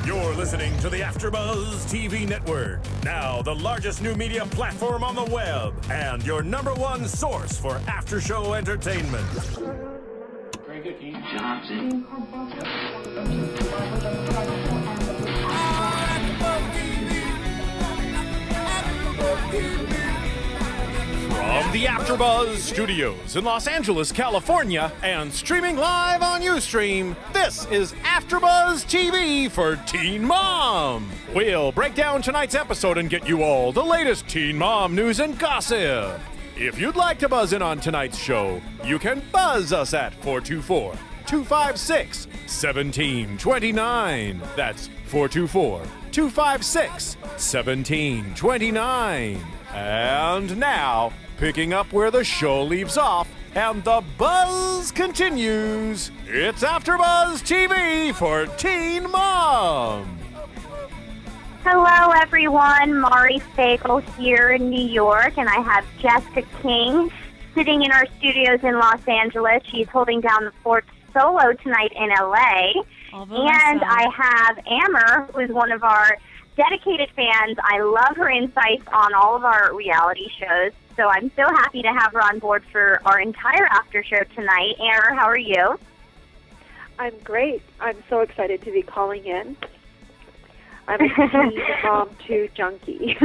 You're listening to the AFTERBUZZ TV Network, now the largest new media platform on the web, and your #1 source for after-show entertainment. Very good, Keith. Johnson. From the AFTERBUZZ Studios in Los Angeles, California, and streaming live on Ustream, this is AFTERBUZZ TV for Teen Mom. We'll break down tonight's episode and get you all the latest Teen Mom news and gossip. If you'd like to buzz in on tonight's show, you can buzz us at 424-256-1729. That's 424-256-1729. And now, picking up where the show leaves off, and the buzz continues. It's AFTERBUZZ TV for Teen Mom. Hello, everyone. Mari Fagel here in New York, and I have Jessica King sitting in our studios in Los Angeles. She's holding down the fort solo tonight in LA. And I have Amber, who is one of our dedicated fans. I love her insights on all of our reality shows, so I'm so happy to have her on board for our entire after show tonight. Amber, how are you? I'm great. I'm so excited to be calling in. I'm a Teen Mom 2 junkie.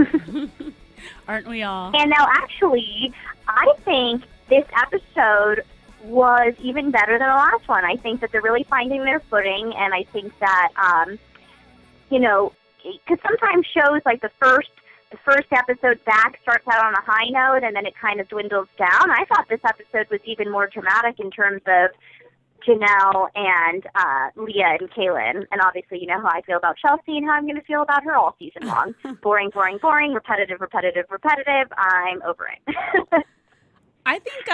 Aren't we all? And now, actually, I think this episode was even better than the last one. I think that they're really finding their footing, and I think that, because sometimes shows like the first episode back starts out on a high note and then it kind of dwindles down. I thought this episode was even more dramatic in terms of Janelle and Leah and Kailyn. And obviously you know how I feel about Chelsea and how I'm going to feel about her all season long. Boring, boring, boring, repetitive, repetitive, repetitive. I'm over it. I think,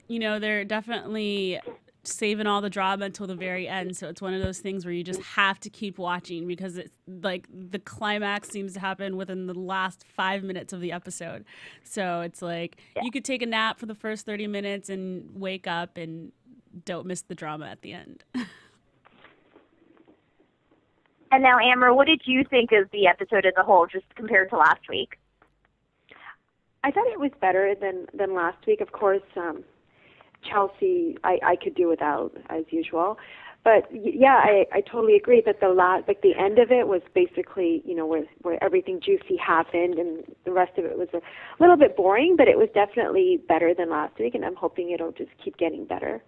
they're definitely saving all the drama until the very end. So it's one of those things where you just have to keep watching because it's like the climax seems to happen within the last 5 minutes of the episode. So it's like you could take a nap for the first 30 minutes and wake up and don't miss the drama at the end. And now, Amber, what did you think of the episode as a whole, just compared to last week? I thought it was better than last week. Of course, Chelsea, I could do without, as usual. But, yeah, I totally agree that the end of it was basically, where everything juicy happened, and the rest of it was a little bit boring, but it was definitely better than last week, and I'm hoping it'll just keep getting better.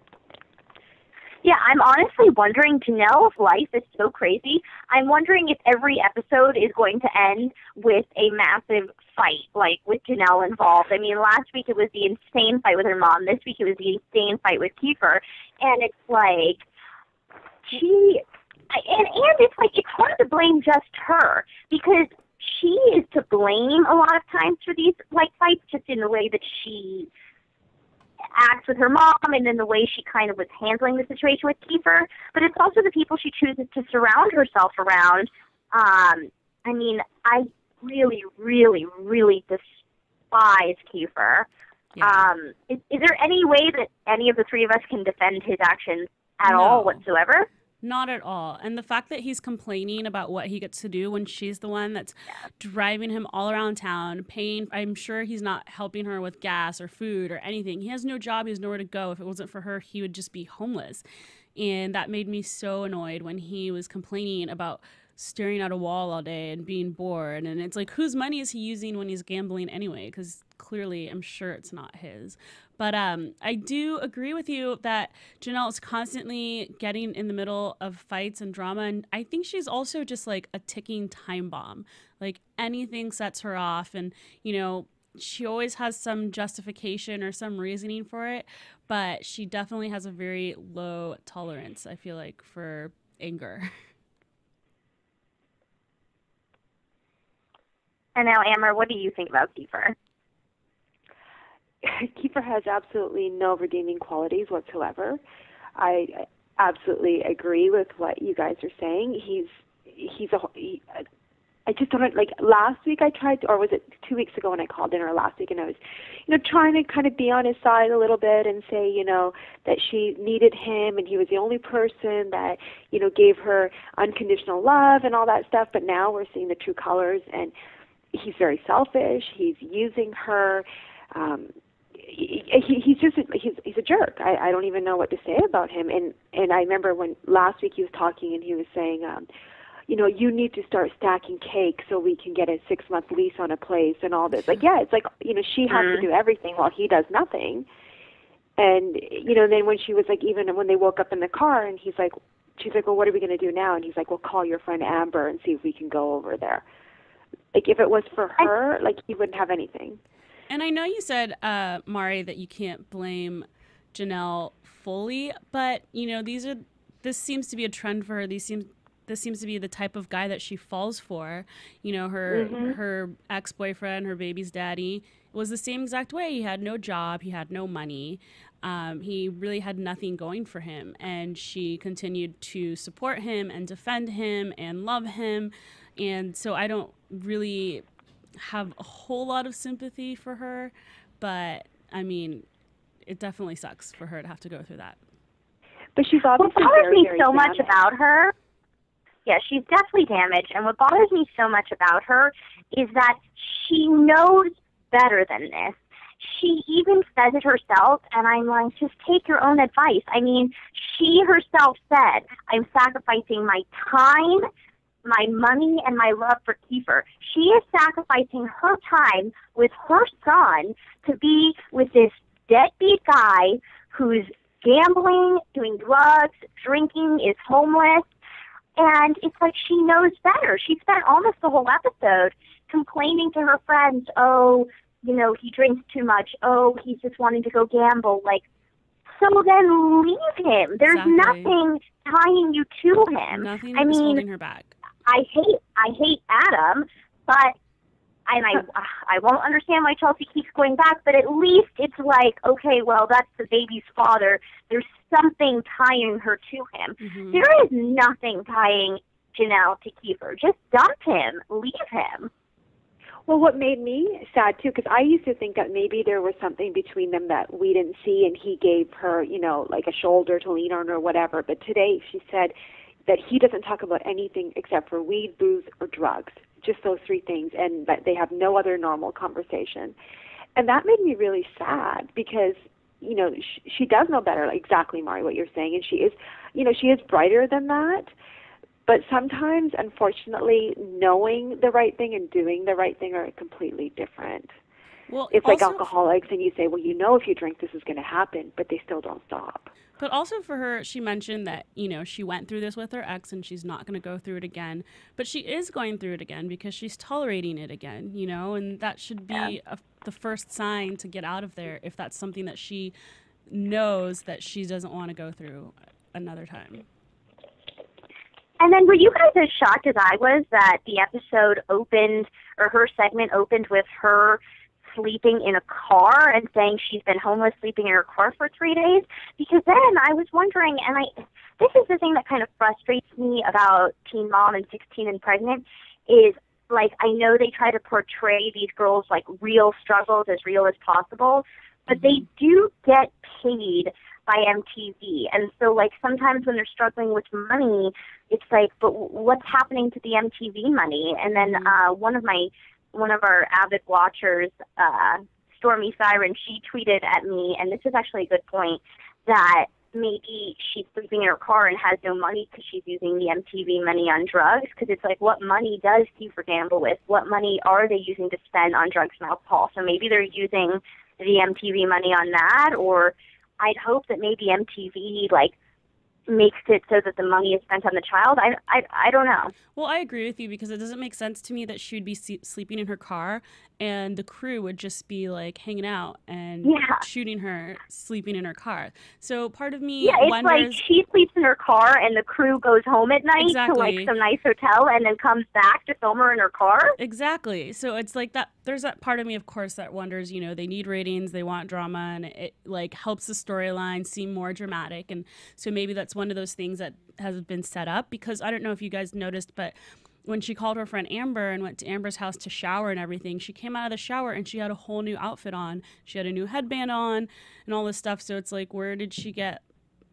Yeah, I'm honestly wondering, Janelle's life is so crazy. I'm wondering if every episode is going to end with a massive fight, like with Janelle involved. I mean, last week it was the insane fight with her mom. This week it was the insane fight with Kieffer. And it's like, and it's like, it's hard to blame just her because she is to blame a lot of times for these, like, fights, just in the way that she acts with her mom and then the way she kind of was handling the situation with Kieffer, but it's also the people she chooses to surround herself around. I mean, I really, really, really despise Kieffer. Yeah. Is there any way that any of the three of us can defend his actions at all whatsoever? Not at all. And the fact that he's complaining about what he gets to do when she's the one that's driving him all around town, paying, I'm sure he's not helping her with gas or food or anything. He has no job. He has nowhere to go. If it wasn't for her, he would just be homeless. And that made me so annoyed when he was complaining about staring at a wall all day and being bored. And it's like, whose money is he using when he's gambling anyway? Because clearly, I'm sure it's not his. But I do agree with you that Janelle is constantly getting in the middle of fights and drama. And I think she's also just like a ticking time bomb. Like anything sets her off. And, she always has some justification or some reasoning for it. But she definitely has a very low tolerance, I feel like, for anger. And now, Amber, what do you think about Kieffer? Kieffer has absolutely no redeeming qualities whatsoever. I absolutely agree with what you guys are saying. I just don't, like, last week I tried to, or was it 2 weeks ago when I called in, or last week, and I was, trying to kind of be on his side a little bit and say, that she needed him and he was the only person that, gave her unconditional love and all that stuff. But now we're seeing the true colors, and he's very selfish. He's using her. He's a jerk. I don't even know what to say about him. And I remember when last week he was talking and he was saying, you need to start stacking cake so we can get a 6-month lease on a place and all this. Like, yeah, it's like, she has to do everything while he does nothing. And, then when she was like, even when they woke up in the car and she's like, well, what are we going to do now? And he's like, well, call your friend Amber and see if we can go over there. Like, if it was for her, like, he wouldn't have anything. And I know you said, Mari, that you can't blame Janelle fully, but, this seems to be a trend for her. This seems to be the type of guy that she falls for. Her ex-boyfriend, her baby's daddy, was the same exact way. He had no job. He had no money. He really had nothing going for him. And she continued to support him and defend him and love him. And so I don't really have a whole lot of sympathy for her. But, I mean, it definitely sucks for her to have to go through that. But she's obviously what bothers me so damaged. much about her, yeah, she's definitely damaged. And what bothers me so much about her is that she knows better than this. She even says it herself, and I'm like, just take your own advice. I mean, she herself said, I'm sacrificing my time, my money, and my love for Kieffer. She is sacrificing her time with her son to be with this deadbeat guy who's gambling, doing drugs, drinking, is homeless. And it's like she knows better. She spent almost the whole episode complaining to her friends, oh, he drinks too much. Oh, he's just wanting to go gamble. Like, so then leave him. There's nothing tying you to him. Nothing is holding her back. I hate Adam, but I won't understand why Chelsea keeps going back, but at least it's like, okay, well, that's the baby's father. There's something tying her to him. Mm-hmm. There is nothing tying Janelle to Kieffer. Just dump him. Leave him. Well, what made me sad, too, because I used to think that maybe there was something between them that we didn't see, and he gave her, like a shoulder to lean on or whatever. But today she said that he doesn't talk about anything except for weed, booze, or drugs, just those 3 things, and that they have no other normal conversation. And that made me really sad because, she does know better, like exactly, Mari, what you're saying, and she is brighter than that. But sometimes, unfortunately, knowing the right thing and doing the right thing are completely different. Well, it's like alcoholics, and you say, well, if you drink, this is going to happen, but they still don't stop. But also for her, she mentioned that, she went through this with her ex and she's not going to go through it again. But she is going through it again because she's tolerating it again, and that should be the first sign to get out of there if that's something that she knows that she doesn't want to go through another time. And then were you guys as shocked as I was that the episode opened, or her segment opened with her sleeping in a car and saying she's been homeless, sleeping in her car for 3 days? Because then I was wondering, and this is the thing that kind of frustrates me about Teen Mom and 16 and Pregnant, is like, I know they try to portray these girls like real struggles, as real as possible, but they do get paid by MTV. And so, like, sometimes when they're struggling with money, it's like, but what's happening to the MTV money? And then one of our avid watchers, Stormy Siren, she tweeted at me, and this is actually a good point, that maybe she's sleeping in her car and has no money because she's using the MTV money on drugs. Because it's like, what money does Kieffer gamble with? What money are they using to spend on drugs and alcohol? So maybe they're using the MTV money on that, or I'd hope that maybe MTV, like, makes it so that the money is spent on the child. I don't know. Well, I agree with you because it doesn't make sense to me that she would be sleeping in her car and the crew would just be like hanging out and shooting her sleeping in her car. So part of me wonders, like she sleeps in her car and the crew goes home at night to like some nice hotel and then comes back to film her in her car. Exactly. So it's like that. There's that part of me, of course, that wonders, they need ratings, they want drama, and it like helps the storyline seem more dramatic. And so maybe that's one of those things that has been set up, because I don't know if you guys noticed, but when she called her friend Amber and went to Amber's house to shower and everything, she came out of the shower and she had a whole new outfit on. She had a new headband on and all this stuff. So it's like, where did she get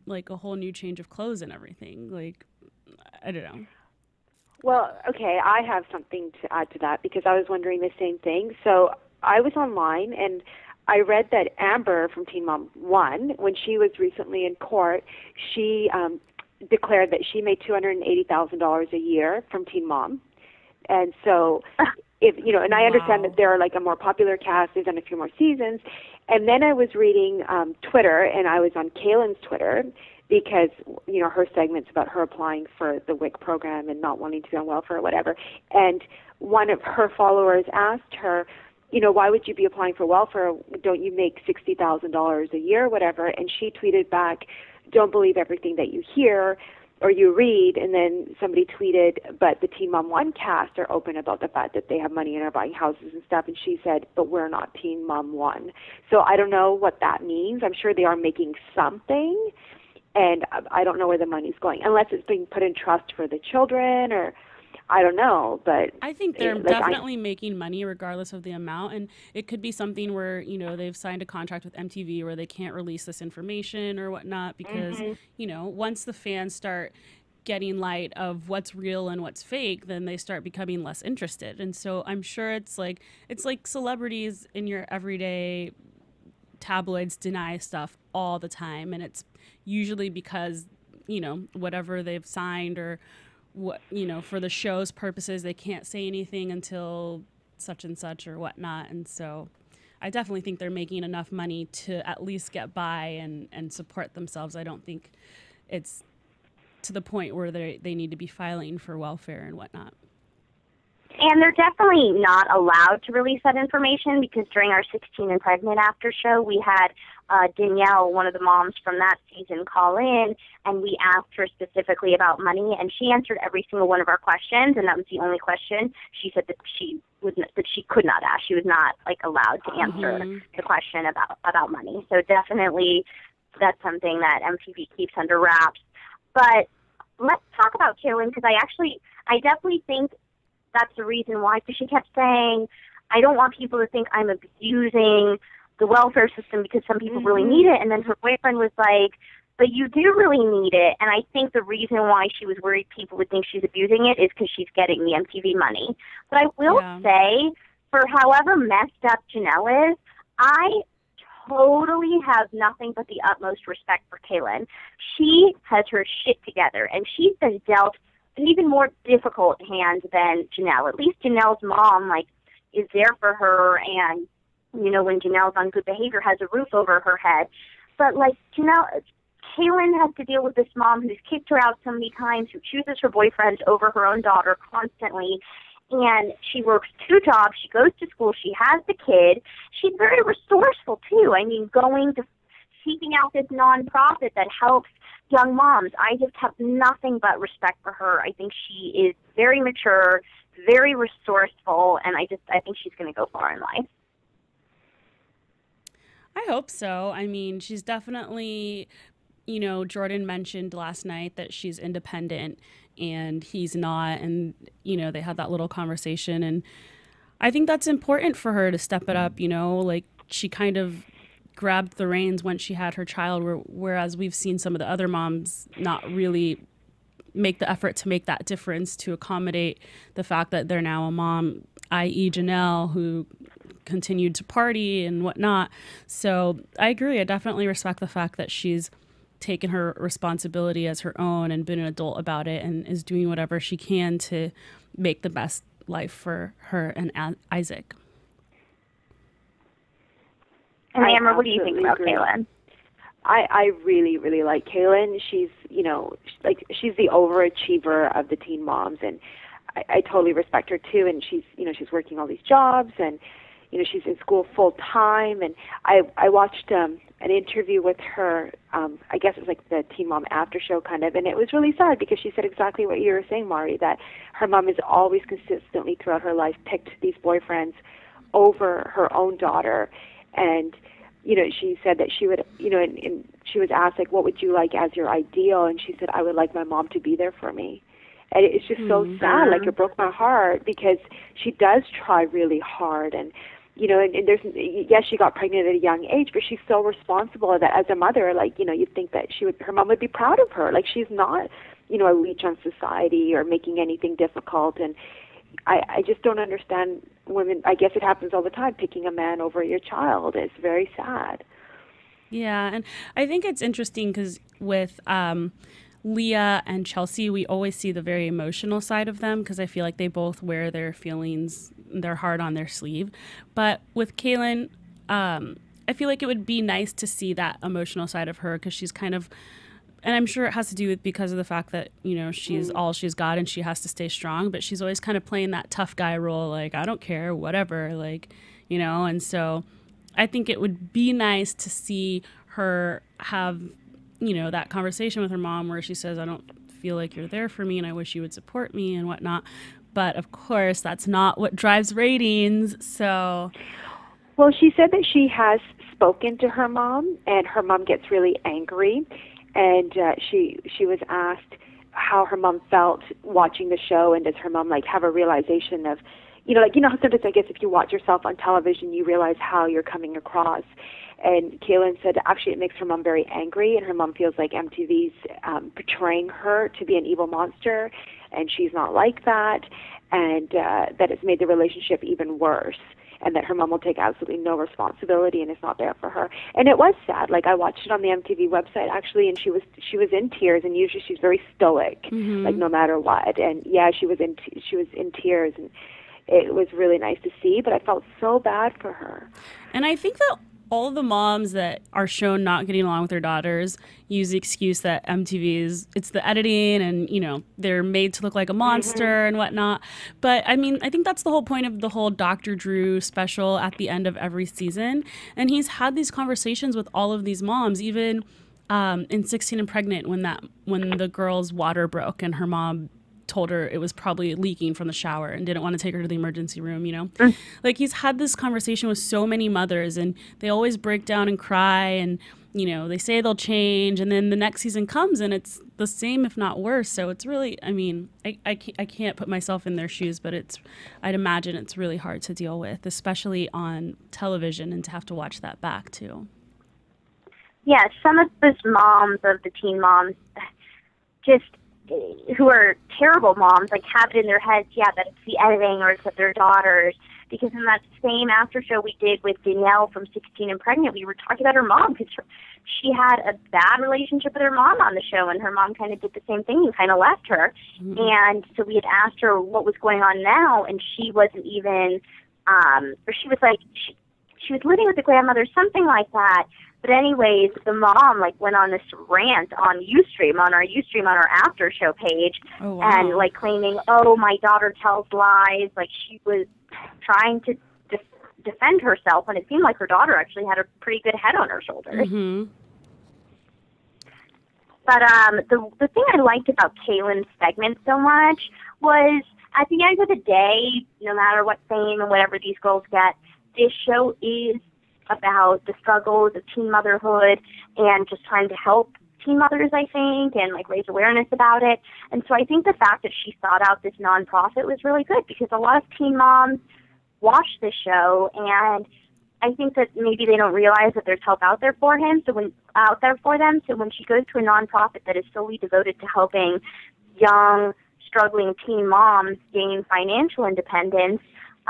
like a whole new change of clothes and everything? Like, I don't know. Well, okay, I have something to add to that because I was wondering the same thing. So I was online and I read that Amber from Teen Mom 1, when she was recently in court, she declared that she made $280,000 a year from Teen Mom. And so, and I understand that they're like a more popular cast, they've done a few more seasons. And then I was reading Twitter, and I was on Kailyn's Twitter because, her segments about her applying for the WIC program and not wanting to be on welfare or whatever. And one of her followers asked her, why would you be applying for welfare? Don't you make $60,000 a year or whatever? And she tweeted back, don't believe everything that you hear or you read. And then somebody tweeted, but the Teen Mom 1 cast are open about the fact that they have money and are buying houses and stuff. And she said, but we're not Teen Mom 1. So I don't know what that means. I'm sure they are making something, and I don't know where the money's going, unless it's being put in trust for the children, or I don't know. But I think they're definitely making money regardless of the amount. And it could be something where, they've signed a contract with MTV where they can't release this information or whatnot because, once the fans start getting light of what's real and what's fake, then they start becoming less interested. And so I'm sure it's like celebrities in your everyday tabloids deny stuff all the time. And it's usually because, whatever they've signed or what, for the show's purposes, they can't say anything until such and such or whatnot. And so I definitely think they're making enough money to at least get by and support themselves. I don't think it's to the point where they need to be filing for welfare and whatnot. And they're definitely not allowed to release that information because during our 16 and Pregnant after show, we had Danielle, one of the moms from that season, call in, and we asked her specifically about money, and she answered every single one of our questions, and that was the only question she said that she could not ask. She was not allowed to answer the question about money. So definitely that's something that MTV keeps under wraps. But let's talk about Kailyn because I definitely think that's the reason why. Because she kept saying, I don't want people to think I'm abusing the welfare system because some people really need it. And then her boyfriend was like, but you do really need it. And I think the reason why she was worried people would think she's abusing it is because she's getting the MTV money. But I will say, for however messed up Janelle is, I totally have nothing but the utmost respect for Kailyn. She has her shit together, and she's been dealt an even more difficult hand than Janelle. At least Janelle's mom, is there for her, and, when Janelle's on good behavior, has a roof over her head. But, Kailyn has to deal with this mom who's kicked her out so many times, who chooses her boyfriend over her own daughter constantly, and she works 2 jobs. She goes to school. She has the kid. She's very resourceful, too. I mean, going to seeking out this nonprofit that helps young moms. I just have nothing but respect for her. I think she is very mature, very resourceful, and I think she's going to go far in life. I hope so. I mean, she's definitely, Jordan mentioned last night that she's independent and he's not. And, they had that little conversation. And I think that's important for her to step it up, she kind of grabbed the reins when she had her child, whereas we've seen some of the other moms not really make the effort to make that difference to accommodate the fact that they're now a mom, i.e. Janelle, who continued to party and whatnot. So I agree. I definitely respect the fact that she's taken her responsibility as her own and been an adult about it and is doing whatever she can to make the best life for her and Isaac. And Amber, what do you think about Kailyn? I really, really like Kailyn. She's, she's the overachiever of the teen moms, and I totally respect her too. And she's, she's working all these jobs, and, she's in school full time. And I watched an interview with her. I guess it was the Teen Mom after show kind of, and it was really sad because she said exactly what you were saying, Mari, that her mom has always consistently throughout her life picked these boyfriends over her own daughter. And, she said that she would, and she was asked, what would you like as your ideal? And she said, I would like my mom to be there for me. And it's just so sad. Like, it broke my heart because she does try really hard. And, you know, and there's, yes, she got pregnant at a young age, but she's so responsible that as a mother, like, you know, you'd think that her mom would be proud of her. Like, she's not, you know, a leech on society or making anything difficult. And I just don't understand women. I guess it happens all the time, picking a man over your child. It's very sad. Yeah, and I think it's interesting because with Leah and Chelsea, we always see the very emotional side of them because I feel like they both wear their feelings, their heart on their sleeve. But with Kailyn, I feel like it would be nice to see that emotional side of her because she's kind of, and I'm sure it has to do with because of the fact that, you know, she's all she's got and she has to stay strong, but she's always kind of playing that tough guy role, like, I don't care, whatever, like, you know, and so I think it would be nice to see her have, you know, that conversation with her mom where she says, I don't feel like you're there for me and I wish you would support me and whatnot. But of course, that's not what drives ratings. So, well, she said that she has spoken to her mom and her mom gets really angry. And she was asked how her mom felt watching the show, and does her mom like have a realization of, you know, like, you know how sometimes I guess if you watch yourself on television, you realize how you're coming across. And Kailyn said actually it makes her mom very angry, and her mom feels like MTV's portraying her to be an evil monster, and she's not like that, and that it's made the relationship even worse, and that her mom will take absolutely no responsibility and is not there for her. And it was sad. Like, I watched it on the MTV website actually, and she was in tears, and usually she's very stoic, like no matter what. And yeah, she was in tears, and it was really nice to see, but I felt so bad for her. And I think that all the moms that are shown not getting along with their daughters use the excuse that it's the editing and, you know, they're made to look like a monster and whatnot. But I mean, I think that's the whole point of the whole Dr. Drew special at the end of every season. And he's had these conversations with all of these moms, even in 16 and Pregnant, when the girl's water broke and her mom told her it was probably leaking from the shower and didn't want to take her to the emergency room, you know? Like, he's had this conversation with so many mothers, and they always break down and cry, and, you know, they say they'll change, and then the next season comes and it's the same, if not worse. So it's really, I mean, I can't put myself in their shoes, but I'd imagine it's really hard to deal with, especially on television, and to have to watch that back too. Yeah, some of those moms of the teen moms just, who are terrible moms, like, have it in their heads, yeah, that it's the editing or it's that their daughters. Because in that same after show we did with Janelle from 16 and Pregnant, we were talking about her mom because she had a bad relationship with her mom on the show, and her mom kind of did the same thing and kind of left her. And so we had asked her what was going on now, and she wasn't even, or she was like, she was living with the grandmother, something like that. But anyways, the mom, like, went on this rant on Ustream, on our after show page, and, like, claiming, oh, my daughter tells lies. Like, she was trying to defend herself, and it seemed like her daughter actually had a pretty good head on her shoulders. But the thing I liked about Kailyn's segment so much was, at the end of the day, no matter what fame and whatever these girls get, this show is about the struggles of teen motherhood and just trying to help teen mothers, I think, and, like, raise awareness about it. And so I think the fact that she sought out this nonprofit was really good, because a lot of teen moms watch this show, and I think that maybe they don't realize that there's help out there for them. So when she goes to a nonprofit that is solely devoted to helping young, struggling teen moms gain financial independence,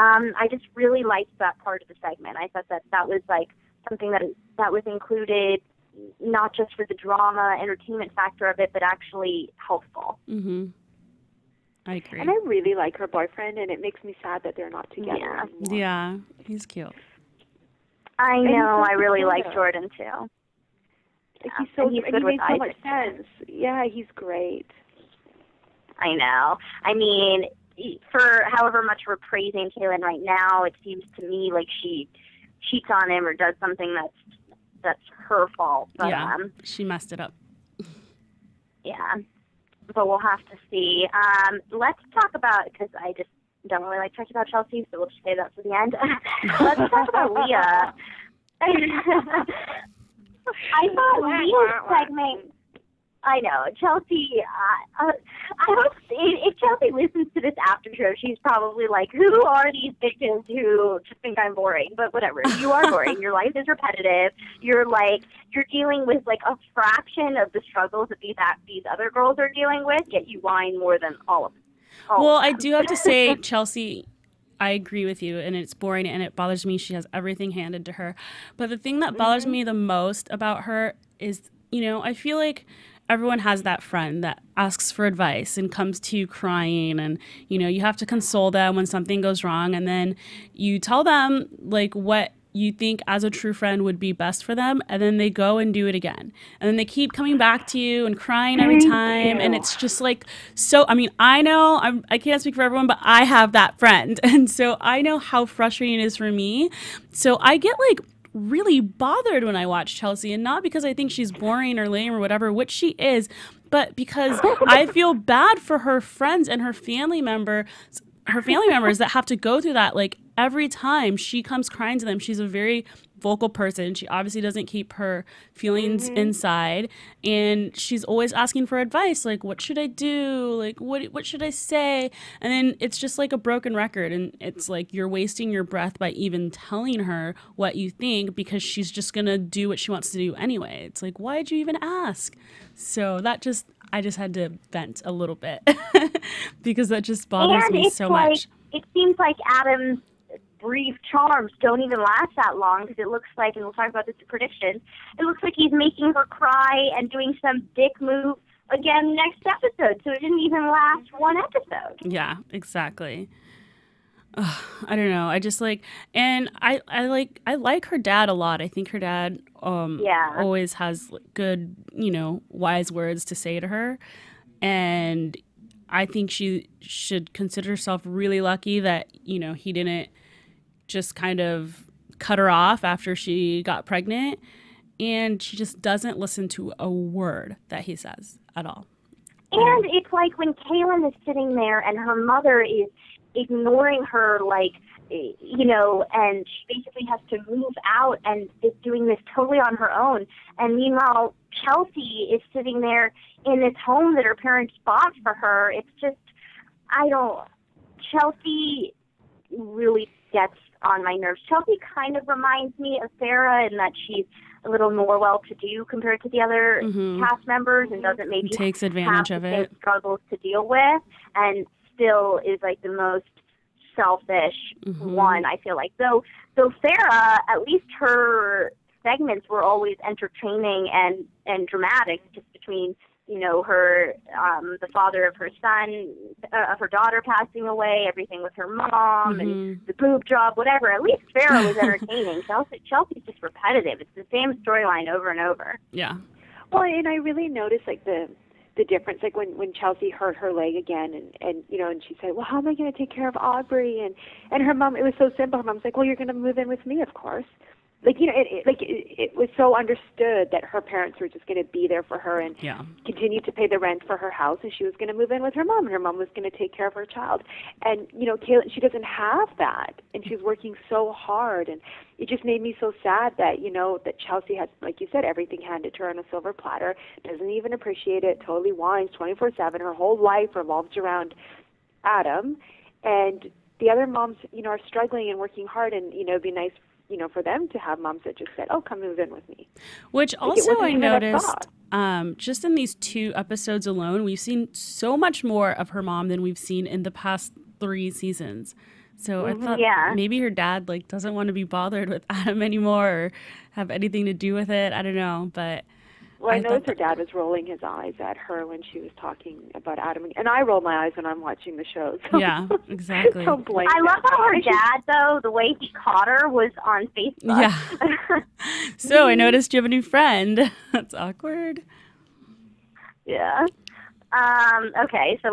I just really liked that part of the segment. I thought that was, like, something that was included, not just for the drama, entertainment factor of it, but actually helpful. I agree. And I really like her boyfriend, and it makes me sad that they're not together anymore. Yeah, he's cute. I know. I really like Jordan, too. Like, he's so good. He makes so much sense. Yeah, he's great. I know. I mean, for however much we're praising Kailyn right now, it seems to me like she cheats on him or does something that's her fault. But, yeah, she messed it up. Yeah, but we'll have to see. Let's talk about, because I just don't really like talking about Chelsea, so we'll just say that for the end. Let's talk about Leah. I thought Leah's segment I know. Chelsea, I hope if Chelsea listens to this after show, she's probably like, who are these bitches who just think I'm boring? But whatever. You are boring. Your life is repetitive. You're dealing with like a fraction of the struggles that these other girls are dealing with, yet you whine more than all of them. Well, I do have to say, Chelsea, I agree with you, and it's boring, and it bothers me. She has everything handed to her. But the thing that bothers me the most about her is, I feel like everyone has that friend that asks for advice and comes to you crying, and, you have to console them when something goes wrong, and then you tell them, like, what you think as a true friend would be best for them, and then they go and do it again. And then they keep coming back to you and crying every time, and it's just like, so, I know, I can't speak for everyone, but I have that friend, and so I know how frustrating it is for me. So I get, like, really bothered when I watch Chelsea, and not because I think she's boring or lame or whatever, which she is, but because I feel bad for her friends and her family members that have to go through that. Like, every time she comes crying to them, she's a very vocal person. She obviously doesn't keep her feelings inside, and she's always asking for advice, like, what should I do? Like, what should I say? And then it's just like a broken record, and it's like you're wasting your breath by even telling her what you think, because she's just gonna do what she wants to do anyway. It's like, why'd you even ask? So I just had to vent a little bit because that just bothers me so much. It seems like Adam's brief charms don't even last that long, because it looks like, and we'll talk about this in predictions, it looks like he's making her cry and doing some dick move again next episode. So it didn't even last one episode. Yeah, exactly. I don't know. I just like, and I like her dad a lot. I think her dad always has good, wise words to say to her. And I think she should consider herself really lucky that, he didn't just kind of cut her off after she got pregnant. And she just doesn't listen to a word that he says at all. And it's like when Kailyn is sitting there and her mother is ignoring her, like, and she basically has to move out and is doing this totally on her own. And meanwhile, Chelsea is sitting there in this home that her parents bought for her. It's just, Chelsea really gets on my nerves. Chelsea kind of reminds me of Sarah in that she's a little more well-to-do compared to the other cast members, and doesn't maybe takes advantage of it, struggles to deal with, and still is like the most selfish one, I feel like. So Sarah, at least her segments were always entertaining and dramatic, just between, her, the father of her son, of her daughter passing away, everything with her mom, and the boob job, whatever. At least Sarah was entertaining. Chelsea's just repetitive. It's the same storyline over and over. Yeah. Well, and I really noticed, like, the difference, like when Chelsea hurt her leg again, and she said, well, how am I going to take care of Aubrey? And her mom, it was so simple. Her mom's like, well, you're going to move in with me, of course. Like, it was so understood that her parents were just going to be there for her and continue to pay the rent for her house, and she was going to move in with her mom, and her mom was going to take care of her child. And, Kailyn, she doesn't have that, and she's working so hard, and it just made me so sad that, that Chelsea has, like you said, everything handed to her on a silver platter, doesn't even appreciate it, totally whines 24/7. Her whole life revolves around Adam, and the other moms, are struggling and working hard, and, it'd be nice for them to have moms that just said, oh, come move in with me. Which also I noticed, just in these 2 episodes alone, we've seen so much more of her mom than we've seen in the past 3 seasons. So I thought maybe her dad, like, doesn't want to be bothered with Adam anymore or have anything to do with it. I don't know, but... Well, I noticed her dad was rolling his eyes at her when she was talking about Adam. And I roll my eyes when I'm watching the show. So yeah, exactly. I love how her dad, though, the way he caught her was on Facebook. Yeah. So I noticed you have a new friend. That's awkward. Yeah. Okay, so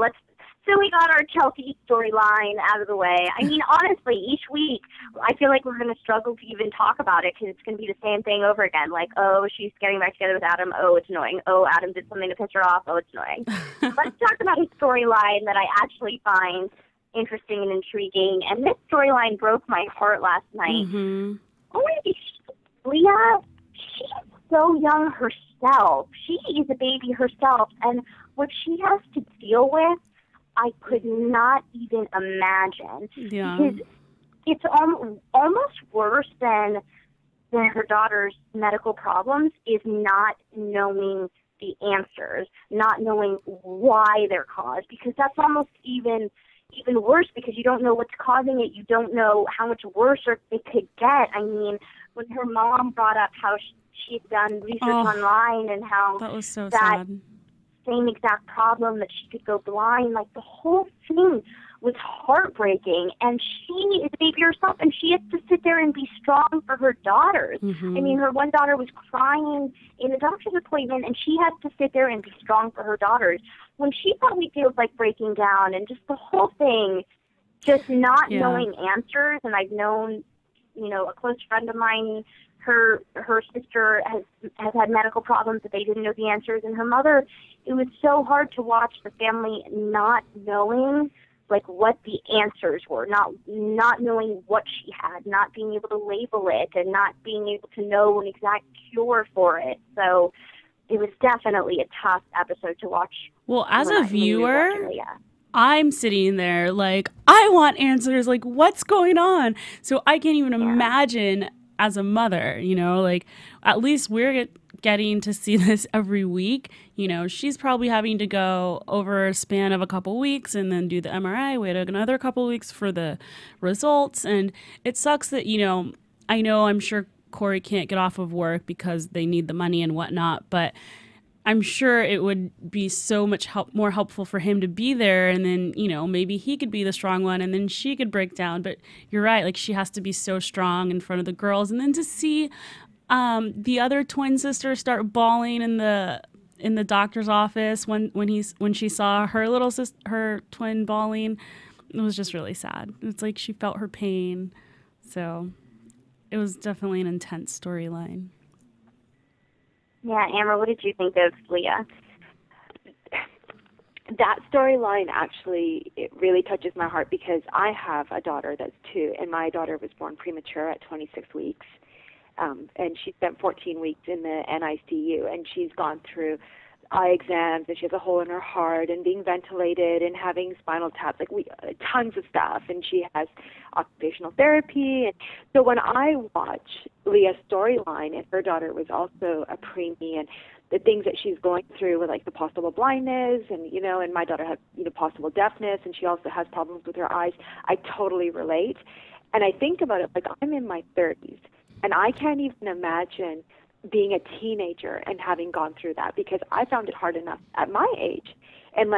we got our Chelsea storyline out of the way. I mean, honestly, each week, I feel like we're going to struggle to even talk about it, because it's going to be the same thing over again. Like, oh, she's getting back together with Adam. Oh, it's annoying. Oh, Adam did something to piss her off. Oh, it's annoying. Let's talk about a storyline that I actually find interesting and intriguing. And this storyline broke my heart last night. Leah, she's so young. Her herself. She is a baby herself, and what she has to deal with, I could not even imagine. Yeah. Because it's almost worse than her daughter's medical problems is not knowing the answers, not knowing why they're caused, because that's almost even worse because you don't know what's causing it. You don't know how much worse it could get. I mean, when her mom brought up how she'd done research online and how that was so that sad. Same exact problem that she could go blind, like the whole thing was heartbreaking. And she is a baby herself, and she has to sit there and be strong for her daughters. I mean, her one daughter was crying in a doctor's appointment, and she has to sit there and be strong for her daughters when she probably feels like breaking down, and just the whole thing, just not knowing answers. And I've known, a close friend of mine, her sister has had medical problems that they didn't know the answers, and her mother, it was so hard to watch the family not knowing like what the answers were, not knowing what she had, not being able to label it, and not being able to know an exact cure for it. So it was definitely a tough episode to watch. Well, as a viewer, I'm sitting there like, I want answers, like what's going on? So I can't even imagine as a mother, like at least we're getting to see this every week. She's probably having to go over a span of a couple weeks and then do the MRI, wait another couple weeks for the results. And it sucks that, I'm sure Corey can't get off of work because they need the money and whatnot, but I'm sure it would be so much more helpful for him to be there, and then, maybe he could be the strong one and then she could break down. But you're right, like she has to be so strong in front of the girls, and then to see the other twin sister start bawling in the doctor's office when she saw her twin bawling, it was just really sad. It's like she felt her pain. So it was definitely an intense storyline. Yeah, Amber, what did you think of Leah? That storyline actually, it really touches my heart because I have a daughter that's 2, and my daughter was born premature at 26 weeks. And she spent 14 weeks in the NICU, and she's gone through eye exams, and she has a hole in her heart, and being ventilated, and having spinal taps, tons of stuff, and she has occupational therapy. And so when I watch Leah's storyline, and her daughter was also a preemie, and the things that she's going through with the possible blindness, and and my daughter has possible deafness, and she also has problems with her eyes, I totally relate. And I think about it like I'm in my 30s. And I can't even imagine being a teenager and having gone through that, because I found it hard enough at my age. And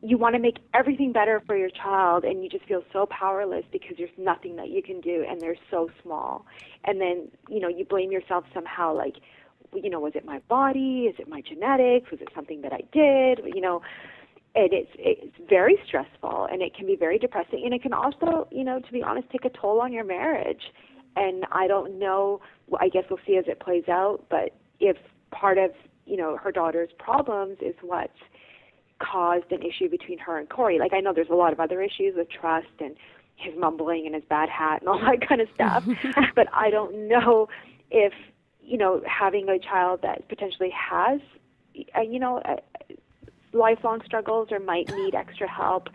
you want to make everything better for your child, and you just feel so powerless because there's nothing that you can do, and they're so small. And then, you blame yourself somehow, was it my body? Is it my genetics? Was it something that I did? And it's very stressful, and it can be very depressing. And it can also, to be honest, take a toll on your marriage. And I don't know, I guess we'll see as it plays out, but if part of, her daughter's problems is what's caused an issue between her and Corey. I know there's a lot of other issues with trust and his mumbling and his bad hat and all that kind of stuff, but I don't know if, having a child that potentially has, lifelong struggles or might need extra help,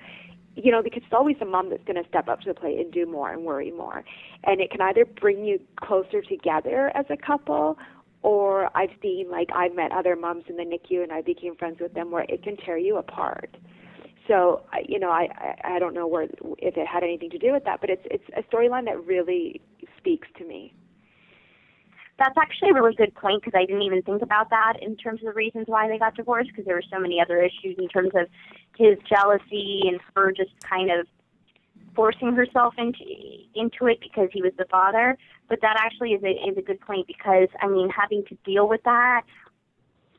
because it's always the mom that's going to step up to the plate and do more and worry more. And it can either bring you closer together as a couple, or I've seen, I've met other moms in the NICU and I became friends with them, where it can tear you apart. So, I don't know if it had anything to do with that, but it's a storyline that really speaks to me. That's actually a really good point, because I didn't even think about that in terms of the reasons why they got divorced, because there were so many other issues in terms of his jealousy and her just kind of forcing herself into it because he was the father. But that actually is a good point, because, having to deal with that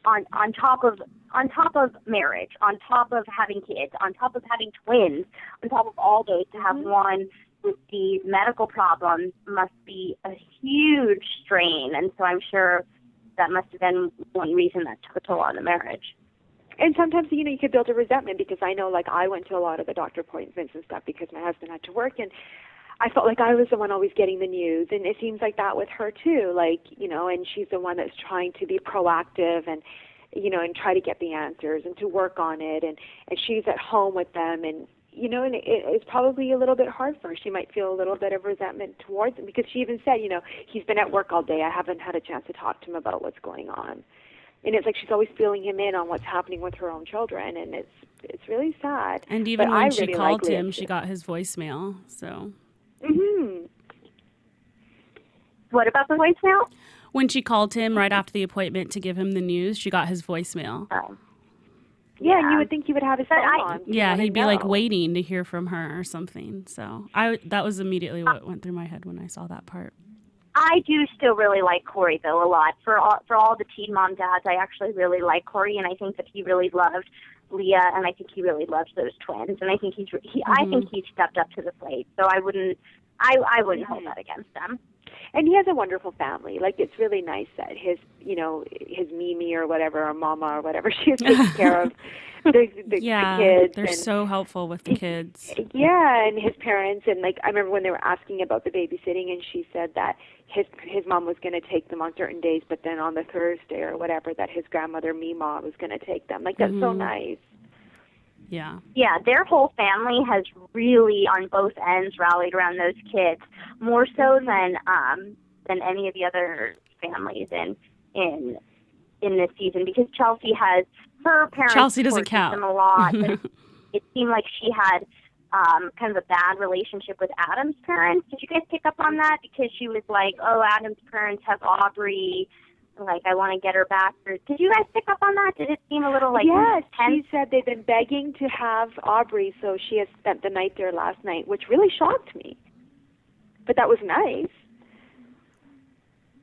on top of marriage, on top of having kids, on top of having twins, on top of all those, to have one with these medical problems must be a huge strain. And so I'm sure that must have been one reason that took a toll on the marriage. And sometimes, you could build a resentment, because I know, I went to a lot of the doctor appointments and stuff because my husband had to work, and I felt like I was the one always getting the news, and it seems like that with her too. Like, you know, and she's the one that's trying to be proactive and, you know, and try to get the answers and to work on it, and she's at home with them, and you know, and it's probably a little bit hard for her. She might feel a little bit of resentment towards him because she even said, you know, he's been at work all day. I haven't had a chance to talk to him about what's going on. And it's like she's always filling him in on what's happening with her own children, and it's really sad. And even when she called him, she got his voicemail. So. Mhm. What about the voicemail? When she called him right after the appointment to give him the news, she got his voicemail. Oh. Yeah, and you would think he would have his phone on. Yeah, he'd be like waiting to hear from her or something. So that was immediately what went through my head when I saw that part. I do still really like Corey, though, a lot. For all the Teen Mom dads, I actually really like Corey, and I think that he really loved Leah, and I think he really loves those twins, and I think I think he's stepped up to the plate. So I wouldn't hold that against them. And he has a wonderful family. Like, it's really nice that his Mimi or whatever, or Mama or whatever, she takes care of the kids. They're so helpful with the kids. Yeah, and his parents. And, like, I remember when they were asking about the babysitting, and she said that his mom was going to take them on certain days, but then on the Thursday or whatever, that his grandmother, Mima, was going to take them. Like, that's so nice. Yeah. Yeah, their whole family has really, on both ends, rallied around those kids more so than any of the other families in this season, because Chelsea has her parents. Chelsea doesn't count them a lot. It seemed like she had kind of a bad relationship with Adam's parents. Did you guys pick up on that? Because she was like, "Oh, Adam's parents have Aubrey. Like, I want to get her back." Did you guys pick up on that? Did it seem a little like yes, tense? she said they've been begging to have Aubrey, so she has spent the night there last night, which really shocked me. But that was nice.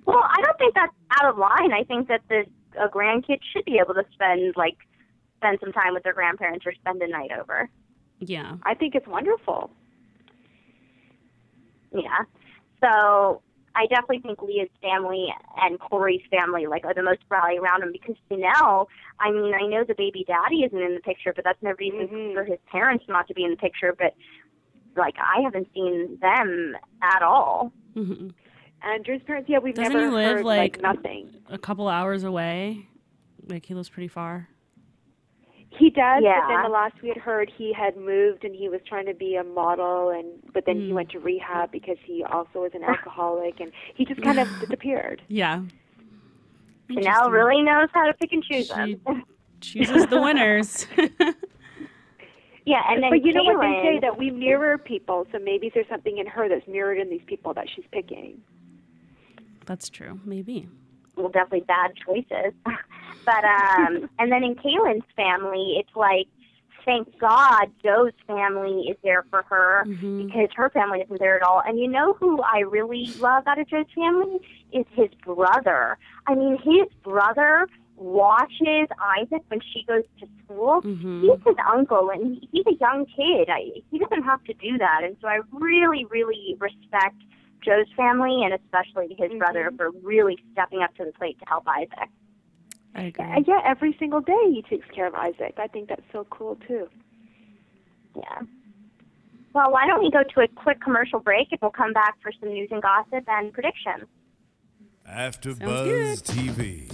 Well, I don't think that's out of line. I think that a grandkid should be able to spend some time with their grandparents or spend a night over. Yeah. I think it's wonderful. Yeah. So I definitely think Leah's family and Corey's family are the most rally around him, because Janelle, I mean, I know the baby daddy isn't in the picture, but that's no reason for his parents not to be in the picture. But I haven't seen them at all. Mm-hmm. Andrew's parents, yeah, we've Doesn't never he live heard nothing. A couple hours away? Like, he lives pretty far. He does, yeah. But then the last we had heard, he had moved and he was trying to be a model, but then he went to rehab because he also is an alcoholic, and he just kind of disappeared. Yeah. Janelle really knows how to pick and choose them. She chooses the winners. Yeah, and then but you know what Kailyn, they say, that we mirror people, so maybe there's something in her that's mirrored in these people that she's picking. That's true, maybe. Well, definitely bad choices. But and then in Kailyn's family, it's like, thank God Joe's family is there for her, because her family isn't there at all. And you know who I really love out of Joe's family is his brother. I mean, his brother watches Isaac when she goes to school. He's his uncle, and he's a young kid. He doesn't have to do that. And so I really, really respect Joe's family, and especially his brother, for really stepping up to the plate to help Isaac. I agree. Yeah, every single day he takes care of Isaac. I think that's so cool, too. Yeah. Well, why don't we go to a quick commercial break, and we'll come back for some news and gossip and predictions. AfterBuzz TV.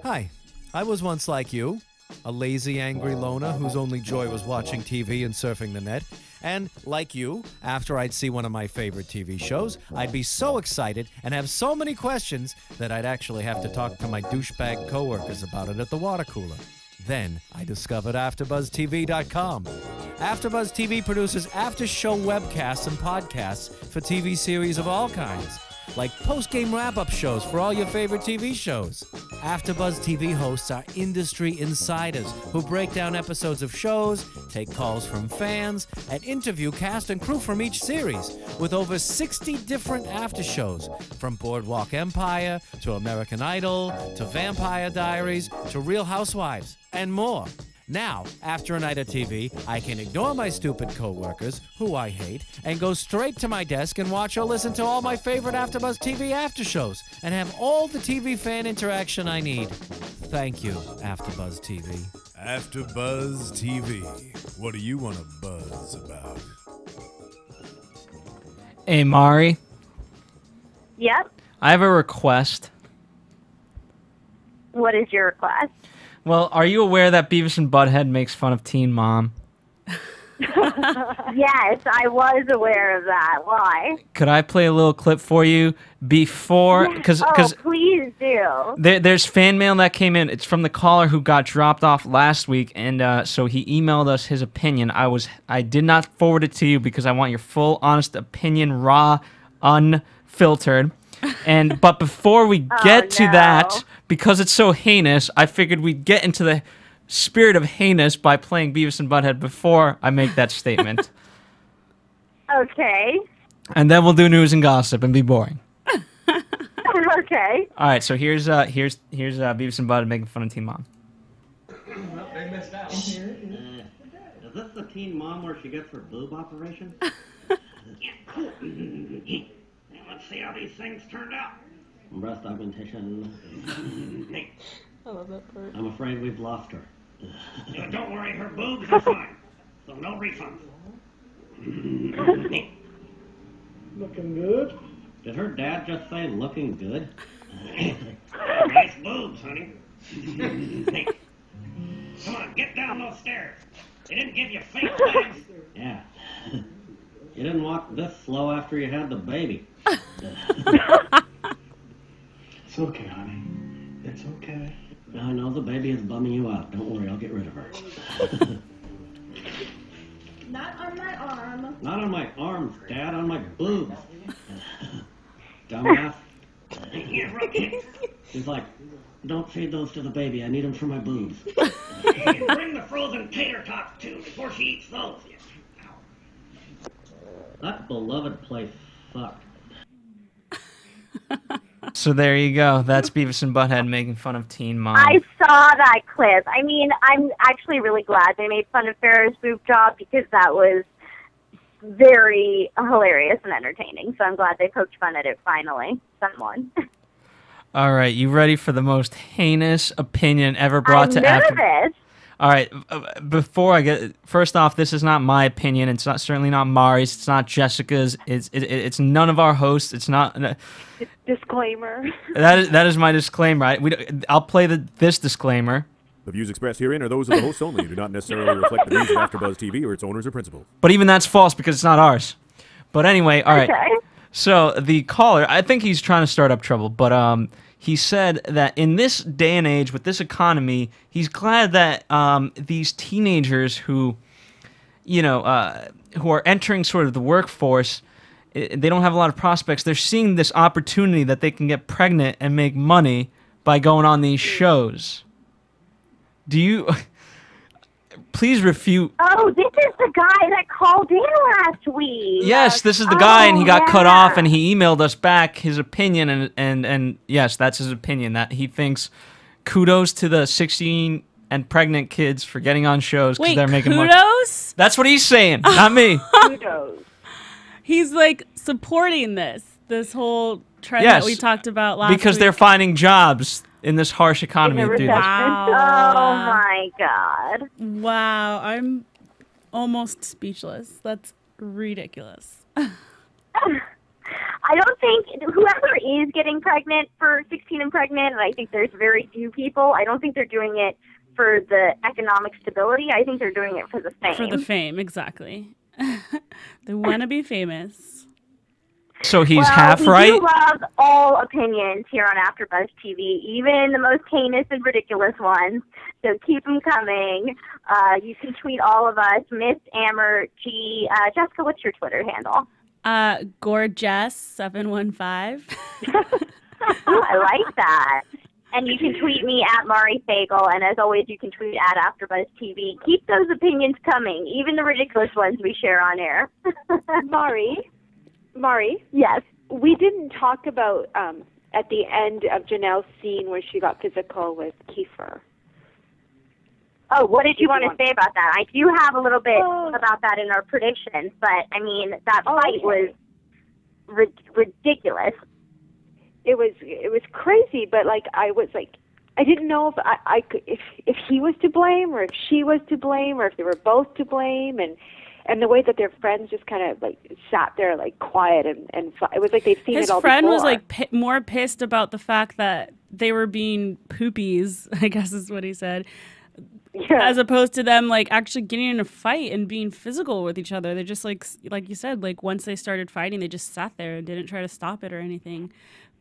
Hi, I was once like you, a lazy, angry loner whose only joy was watching TV and surfing the net. And, like you, after I'd see one of my favorite TV shows, I'd be so excited and have so many questions that I'd actually have to talk to my douchebag coworkers about it at the water cooler. Then I discovered AfterBuzzTV.com. AfterBuzz TV produces after-show webcasts and podcasts for TV series of all kinds, like post-game wrap-up shows for all your favorite TV shows. AfterBuzz TV hosts are industry insiders who break down episodes of shows, take calls from fans, and interview cast and crew from each series, with over 60 different after-shows, from Boardwalk Empire to American Idol to Vampire Diaries to Real Housewives, and more. Now, after a night of TV, I can ignore my stupid coworkers, who I hate, and go straight to my desk and watch or listen to all my favorite AfterBuzz TV after shows, and have all the TV fan interaction I need. Thank you, AfterBuzz TV. AfterBuzz TV. What do you want to buzz about? Hey, Mari. Yep. I have a request. What is your request? Well, are you aware that Beavis and Butthead makes fun of Teen Mom? Yes, I was aware of that. Why? Could I play a little clip for you before? Because please do. there's fan mail that came in. It's from the caller who got dropped off last week, and so he emailed us his opinion. I did not forward it to you because I want your full, honest opinion, raw, unfiltered. But before we get to that, because it's so heinous, I figured we'd get into the spirit of heinous by playing Beavis and Butthead before I make that statement. Okay. And then we'll do news and gossip and be boring. Okay. All right, so here's Beavis and Butthead making fun of Teen Mom. Well, they missed out. Is this the Teen Mom where she gets her boob operation? Yeah, cool. Let's see how these things turned out. Breast augmentation. I love that part. I'm afraid we've lost her. Don't worry, her boobs are fine. So no refunds. Looking good. Did her dad just say looking good? Nice boobs, honey. Come on, get down those stairs. They didn't give you fake legs. Yeah. You didn't walk this slow after you had the baby. It's okay, honey. It's okay. I know the baby is bumming you out. Don't worry, I'll get rid of her. Not on my arm. Not on my arms, Dad, on my boobs. Dumbass. Yeah, rookie. He's like, don't feed those to the baby. I need them for my boobs. Bring the frozen tater tots, too, before she eats those. That beloved place sucked. So there you go. That's Beavis and Butthead making fun of Teen Mom. I saw that clip. I mean, I'm actually really glad they made fun of Farrah's boob job because that was very hilarious and entertaining. So I'm glad they poked fun at it finally. Someone. All right, you ready for the most heinous opinion ever brought to After? Nervous. All right, before I get, first off, this is not my opinion. It's not certainly not Mari's. It's not Jessica's. It's none of our hosts. It's not. Disclaimer. That is my disclaimer. I'll play this disclaimer. The views expressed herein are those of the hosts only and do not necessarily reflect the views of AfterBuzz TV or its owners or principals. But even that's false because it's not ours. But anyway, all right. Okay. So the caller, I think he's trying to start up trouble, but he said that in this day and age with this economy, he's glad that these teenagers who, who are entering sort of the workforce, they don't have a lot of prospects. They're seeing this opportunity that they can get pregnant and make money by going on these shows. Do you... Please refute... Oh, this is the guy that called in last week. Yes, this is the guy, and he got cut off, and he emailed us back his opinion, and yes, that's his opinion, that he thinks kudos to the 16 and pregnant kids for getting on shows because they're making money. Kudos? That's what he's saying, not me. Kudos. He's like supporting this whole trend that we talked about last week. Because they're finding jobs in this harsh economy. Wow. Oh my God. Wow, I'm almost speechless. That's ridiculous. I don't think whoever is getting pregnant for 16 and pregnant, and I think there's very few people, I don't think they're doing it for the economic stability. I think they're doing it for the fame. For the fame, exactly. They want to be famous. So he's half right? We do love all opinions here on AfterBuzz TV, even the most heinous and ridiculous ones. So keep them coming. You can tweet all of us, Miss Amber G. Jessica, what's your Twitter handle? Gorgeous715. I like that. And you can tweet me at Mari Fagel, and as always, you can tweet at AfterBuzz TV. Keep those opinions coming, even the ridiculous ones we share on air. Mari? Yes. We didn't talk about at the end of Janelle's scene where she got physical with Kieffer. Oh, what did you want to say about that? I do have a little bit about that in our predictions, but, I mean, that fight was ridiculous. It was crazy, but, like, I was, like, I didn't know if if he was to blame or if she was to blame or if they were both to blame, and And the way that their friends just kind of like sat there like quiet and it was like they've seen His it all friend before. was like more pissed about the fact that they were being poopies, I guess is what he said. Yeah. As opposed to them like actually getting in a fight and being physical with each other. They just like you said, like once they started fighting, they just sat there and didn't try to stop it or anything.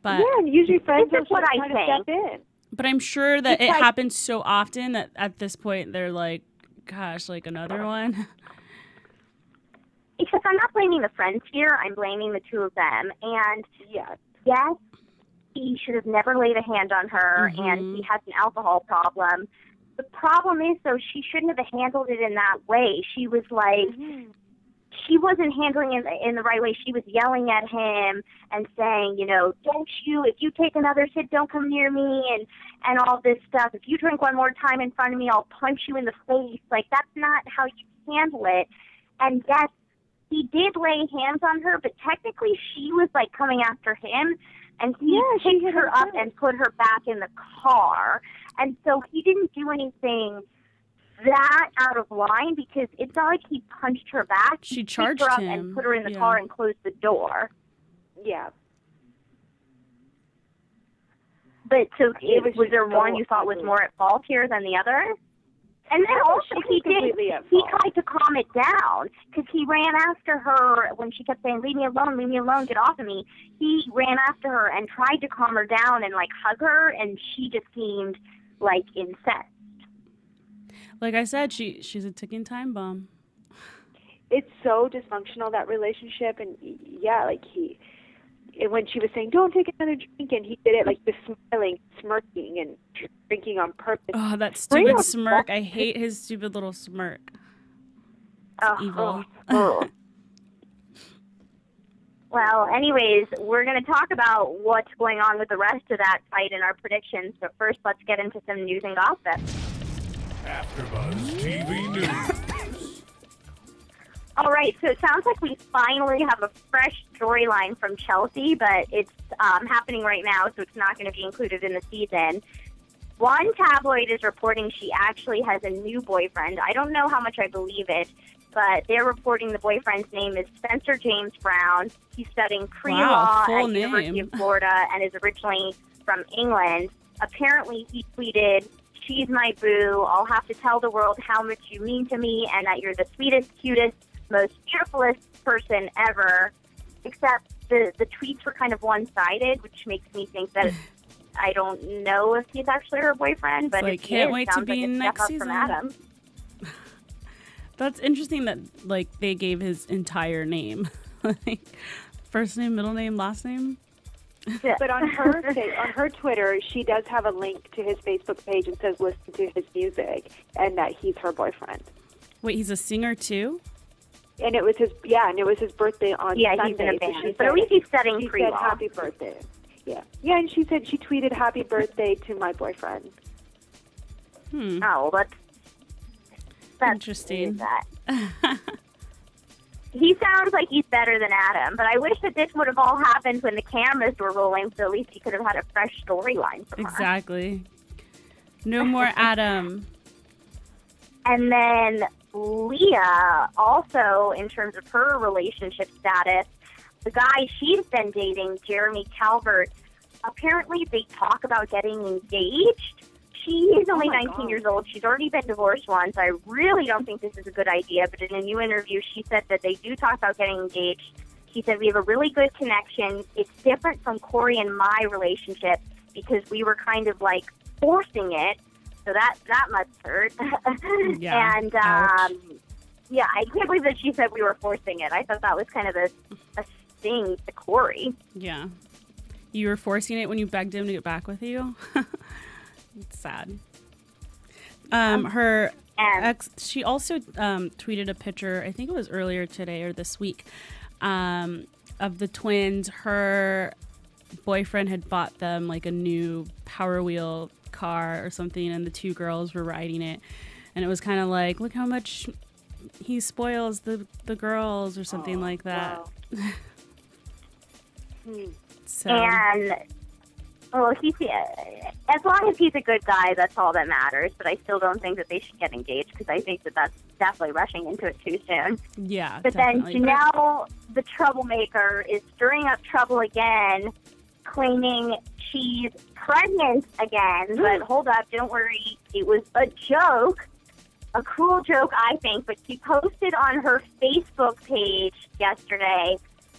But yeah, and usually friends This are is what I trying to step in. But I'm sure that It's it like- happens so often that at this point they're like, gosh, like another one. Except I'm not blaming the friends here. I'm blaming the two of them. And Yeah. yes, he should have never laid a hand on her, and he has an alcohol problem. The problem is, though, she shouldn't have handled it in that way. She was like, she wasn't handling it in the right way. She was yelling at him and saying, you know, if you take another sip, don't come near me, and all this stuff. If you drink one more time in front of me, I'll punch you in the face. Like, that's not how you handle it. And yes, he did lay hands on her, but technically she was, like, coming after him, and he picked her up and put her back in the car. And so he didn't do anything that out of line because it's not like he punched her back. She He picked charged her up him. and put her in the Yeah. car and closed the door. Yeah. But so was was there just one so you thought was ugly. more at fault here than the other? And then I thought also she was completely at he fault. tried to calm it down because he ran after her when she kept saying, leave me alone, get off of me. He ran after her and tried to calm her down and like hug her, and she just seemed like incensed. Like I said, she's a ticking time bomb. It's so dysfunctional, that relationship, and yeah, like and when she was saying, don't take another drink, and he did it like just smiling, smirking, and drinking on purpose. Oh, that Right stupid on smirk. top. I hate his stupid little smirk. Oh, Evil. oh. Well, anyways, we're going to talk about what's going on with the rest of that fight and our predictions. But first, let's get into some news and gossip. AfterBuzz TV News. All right, so it sounds like we finally have a fresh storyline from Chelsea, but it's happening right now, so it's not going to be included in the season. One tabloid is reporting she actually has a new boyfriend. I don't know how much I believe it, but they're reporting the boyfriend's name is Spencer James Brown. He's studying pre-law full at the University name. of Florida and is originally from England. Apparently, he tweeted, "She's my boo. I'll have to tell the world how much you mean to me and that you're the sweetest, cutest, most beautifulest person ever." Except the tweets were kind of one-sided, which makes me think that I don't know if he's actually her boyfriend, but So I if he can't is, wait to sounds be like a in step next up season. from Adam. That's interesting that like they gave his entire name. Like first name, middle name, last name. But on her Twitter, she does have a link to his Facebook page and says listen to his music and that he's her boyfriend. Wait, he's a singer too? And it was his birthday on Yeah, Sunday. he's in a so band, she but at said- least he's studying she pre-law. said happy birthday. Yeah, and she said she tweeted happy birthday to my boyfriend. Oh, that's Interesting. That. He sounds like he's better than Adam, but I wish that this would have all happened when the cameras were rolling, so at least he could have had a fresh storyline from her. Exactly. No more Adam. And then Leah, also in terms of her relationship status, the guy she's been dating, Jeremy Calvert, apparently they talk about getting engaged. She's only 19 years old. She's already been divorced once. I really don't think this is a good idea, but in a new interview, she said that they do talk about getting engaged. She said, we have a really good connection. It's different from Corey and my relationship because we were kind of like forcing it. So that must hurt. Yeah. And, Ouch. yeah, I can't believe that she said we were forcing it. I thought that was kind of a sting to Corey. Yeah. You were forcing it when you begged him to get back with you? It's sad. Her ex, she also tweeted a picture, I think it was earlier today or this week, of the twins. Her boyfriend had bought them like a new Power Wheel car or something, and the two girls were riding it. And it was kind of like, look how much he spoils the girls or something like that. Wow. So, And, well, as long as he's a good guy, that's all that matters. But I still don't think that they should get engaged because I think that that's definitely rushing into it too soon. Yeah, But definitely. then Janelle, the troublemaker, is stirring up trouble again, claiming she's pregnant again. But hold up, don't worry. It was a joke, a cruel joke, I think. But she posted on her Facebook page yesterday,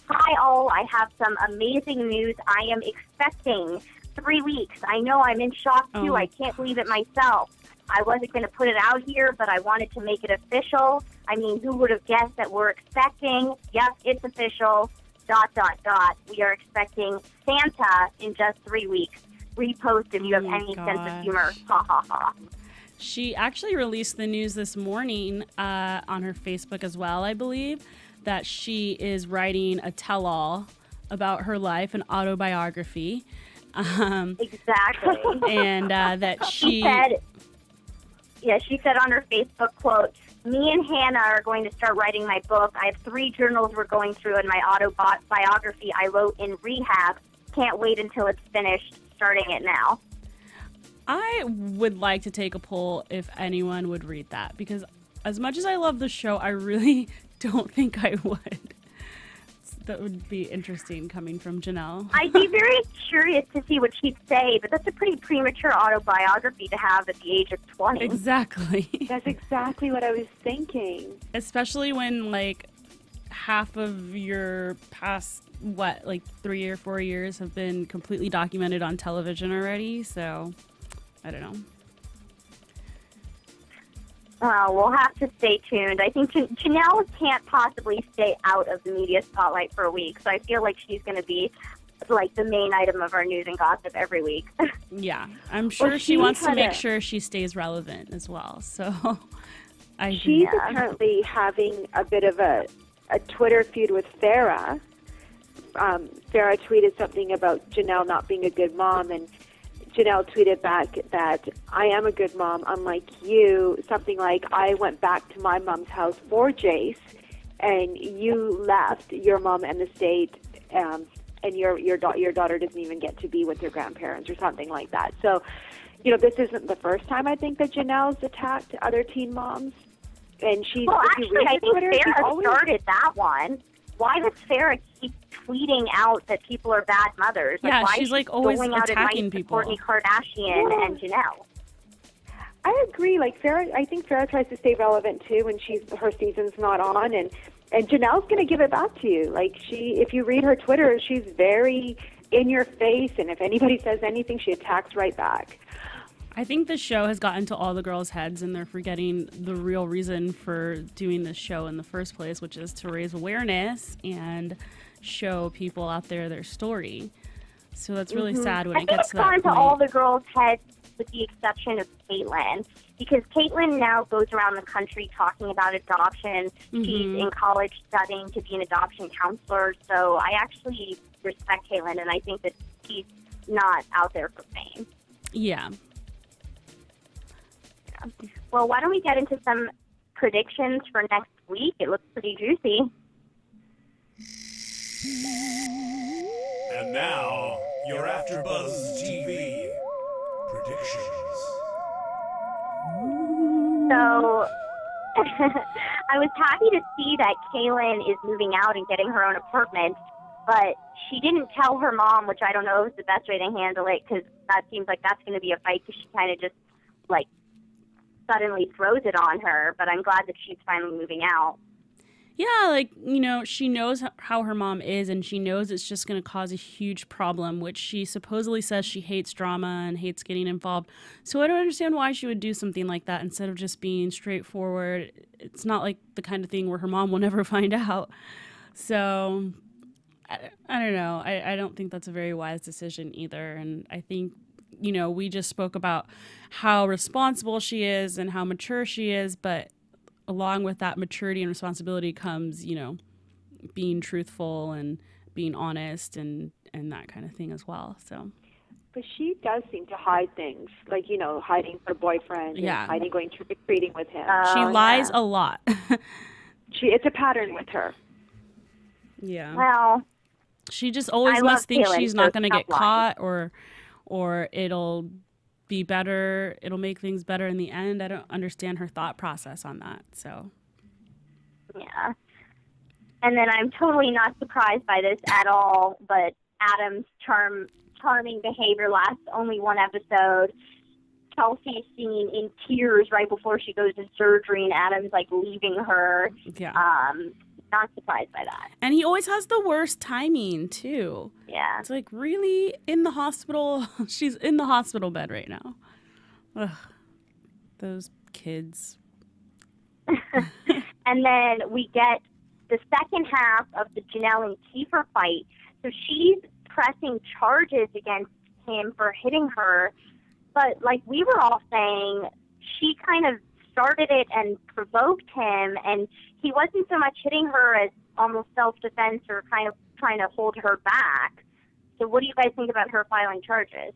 "Hi all, I have some amazing news. I am expecting 3 weeks. I know I'm in shock too. Oh. I can't believe it myself. I wasn't going to put it out here, but I wanted to make it official. I mean, who would have guessed that we're expecting? Yep, it's official. ... We are expecting Santa in just 3 weeks. Repost if you have any sense of humor. Ha ha ha." She actually released the news this morning on her Facebook as well, I believe, that she is writing a tell-all about her life, an autobiography. Exactly. And that she said on her Facebook, quote, "Me and Hannah are going to start writing my book. I have 3 journals we're going through in my autobiography I wrote in rehab. Can't wait until it's finished. Starting it now." I would like to take a poll if anyone would read that, because as much as I love the show, I really don't think I would. That would be interesting coming from Janelle. I'd be very curious to see what she'd say, but that's a pretty premature autobiography to have at the age of 20. Exactly. That's exactly what I was thinking. Especially when, like, half of your past, 3 or 4 years have been completely documented on television already, so I don't know. We'll have to stay tuned. I think Janelle can't possibly stay out of the media spotlight for a week, so I feel like she's going to be like the main item of our news and gossip every week. Yeah, I'm sure she wants to make sure she stays relevant as well. So she's apparently having a bit of a Twitter feud with Farrah. Farrah tweeted something about Janelle not being a good mom, and Janelle tweeted back that I am a good mom, unlike you. Something like, I went back to my mom's house for Jace, and you left your mom and the state, and your daughter doesn't even get to be with her grandparents, or something like that. So, this isn't the first time I think that Janelle's attacked other teen moms, and she's. Well, actually, I think Farrah started that one. Why does Farrah keep tweeting out that people are bad mothers? Yeah, why she's like always going out attacking at people. Kourtney Kardashian and Janelle. I agree. Like Farrah, I think Farrah tries to stay relevant too when her season's not on, and Janelle's going to give it back to you. Like if you read her Twitter, she's very in your face, and if anybody says anything, she attacks right back. I think this show has gotten to all the girls' heads, and they're forgetting the real reason for doing this show in the first place, which is to raise awareness and show people out there their story. So that's really sad when it gets to that point. I think it's gone to all the girls' heads with the exception of Caitlyn, because Caitlyn now goes around the country talking about adoption. Mm-hmm. She's in college studying to be an adoption counselor, so I actually respect Caitlyn, and I think that she's not out there for fame. Yeah. Well, why don't we get into some predictions for next week? It looks pretty juicy. And now, your AfterBuzz TV predictions. So, I was happy to see that Kailyn is moving out and getting her own apartment, but she didn't tell her mom, which I don't know is the best way to handle it, because that seems like that's going to be a fight, because she kind of just, suddenly throws it on her, but I'm glad that she's finally moving out. Yeah, she knows how her mom is, and she knows it's just going to cause a huge problem, which she supposedly says she hates drama and hates getting involved. So I don't understand why she would do something like that instead of just being straightforward. It's not like the kind of thing where her mom will never find out. So I don't know. I don't think that's a very wise decision either, and I think we just spoke about how responsible she is and how mature she is, but along with that maturity and responsibility comes, being truthful and being honest and that kind of thing as well. So, but she does seem to hide things, hiding her boyfriend, and hiding going trick-or-treating with him. She lies a lot. It's a pattern with her. Yeah. Well, she just always must think she's not going to get caught, or it'll be better. It'll make things better in the end. I don't understand her thought process on that. So, yeah. And then I'm totally not surprised by this at all, but Adam's charming behavior lasts only one episode. Chelsea's seen in tears right before she goes to surgery, and Adam's like leaving her. Yeah. Not surprised by that. And he always has the worst timing, too. Yeah. It's like, really? In the hospital? She's in the hospital bed right now. Ugh. Those kids. And then we get the second half of the Janelle and Kieffer fight. So she's pressing charges against him for hitting her. But like we were all saying, she kind of started it and provoked him, and he wasn't so much hitting her as almost self-defense or kind of trying to hold her back. So what do you guys think about her filing charges?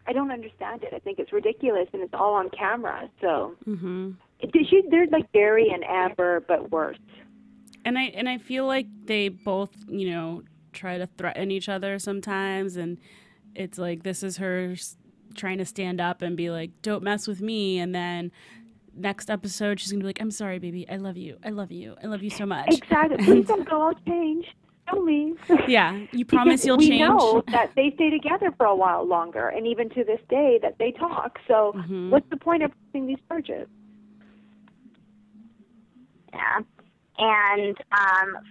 I don't understand it. I think it's ridiculous, and it's all on camera. So They're like Barry and Amber, but worse. And I feel like they both, try to threaten each other sometimes, and it's like this is her trying to stand up and be like, don't mess with me, and then next episode she's gonna be like, I'm sorry, baby, I love you so much. Exactly. Please don't go. I'll change. Don't leave. Yeah, you promise you'll change. We know that they stay together for a while longer, and even to this day that they talk. So what's the point of putting these charges? Yeah. And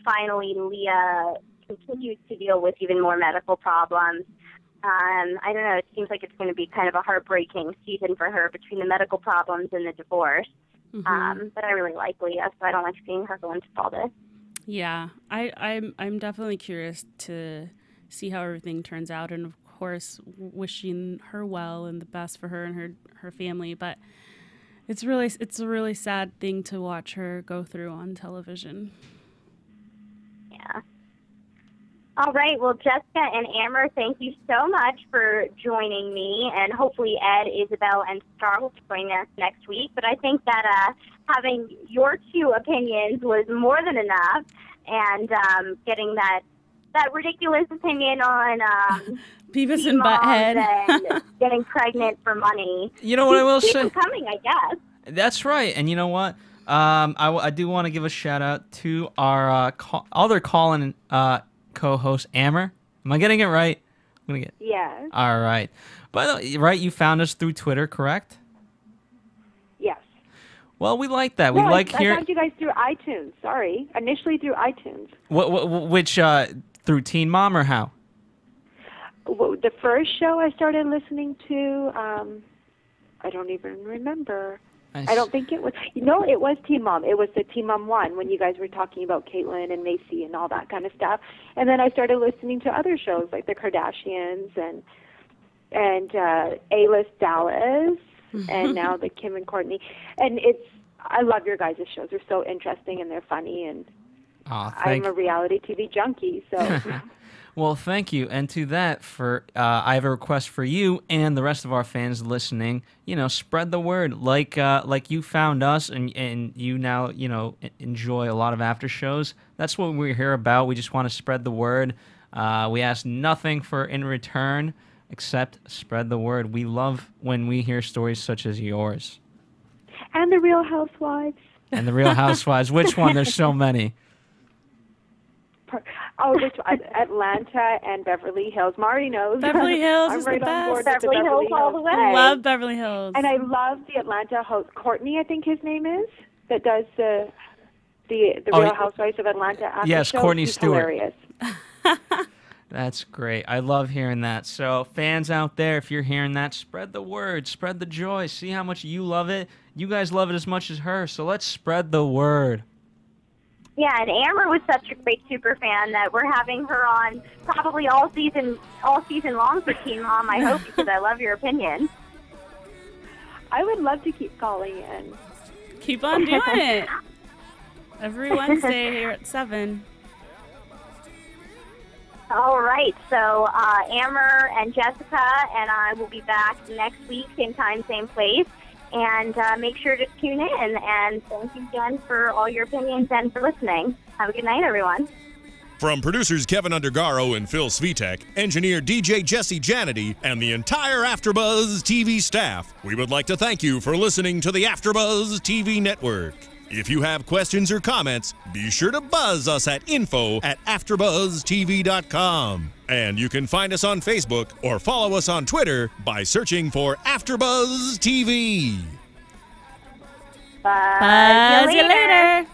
finally, Leah continues to deal with even more medical problems. I don't know, it seems like it's going to be kind of a heartbreaking season for her between the medical problems and the divorce. But I really like Leah, so I don't like seeing her go into all this. Yeah, I'm definitely curious to see how everything turns out, and of course wishing her well and the best for her and her family. But it's a really sad thing to watch her go through on television. Yeah. All right. Well, Jessica and Amber, thank you so much for joining me, and hopefully Ed, Isabel, and Star will join us next week. But I think that having your two opinions was more than enough, and getting that ridiculous opinion on Beavis and Butthead and getting pregnant for money. You know what I will say? Keep them coming, I guess. That's right. And you know what? I do want to give a shout out to our other call-in co-host, Amber. Am I getting it right? Yes. All right. By the way, right, you found us through Twitter, correct? Yes. Well, we like that. No, I found you guys through iTunes. Sorry. Initially through iTunes. Which through Teen Mom or how? The first show I started listening to, I don't even remember. I don't think it was. It was Teen Mom. It was the Teen Mom 1 when you guys were talking about Caitlyn and Macy and all that kind of stuff. And then I started listening to other shows like the Kardashians and A-List Dallas and now the Kim and Courtney. And I love your guys' shows. They're so interesting and they're funny, and I'm a reality TV junkie, so. Well, thank you. And to that, I have a request for you and the rest of our fans listening. Spread the word. Like you found us, and you now enjoy a lot of after shows. That's what we're here about. We just want to spread the word. We ask nothing in return except spread the word. We love when we hear stories such as yours. And the Real Housewives. And the Real Housewives. Which one? There's so many. Atlanta and Beverly Hills. Mari knows. Beverly Hills I'm is right the on board best. with the Beverly Hills all the way. Love Beverly Hills. And I love the Atlanta host, Courtney, I think his name is, that does the Real Housewives of Atlanta after yes, show. Courtney He's Stewart. Hilarious. That's great. I love hearing that. So fans out there, if you're hearing that, spread the word, spread the joy. See how much you love it. You guys love it as much as her, so let's spread the word. Yeah, and Amber was such a great super fan that we're having her on probably all season long for Teen Mom, I hope, because I love your opinion. I would love to keep calling in. Keep on doing it. Every Wednesday here at 7. All right, so Amber and Jessica and I will be back next week, same time, same place. And make sure to tune in. And thank you again for all your opinions and for listening. Have a good night, everyone. From producers Kevin Undergaro and Phil Svitek, engineer DJ Jesse Janity, and the entire AfterBuzz TV staff, we would like to thank you for listening to the AfterBuzz TV network. If you have questions or comments, be sure to buzz us at info@AfterBuzzTV.com. And you can find us on Facebook or follow us on Twitter by searching for AfterBuzz TV. Buzz you later.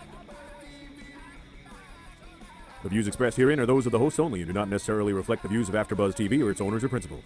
The views expressed herein are those of the hosts only and do not necessarily reflect the views of AfterBuzz TV or its owners or principals.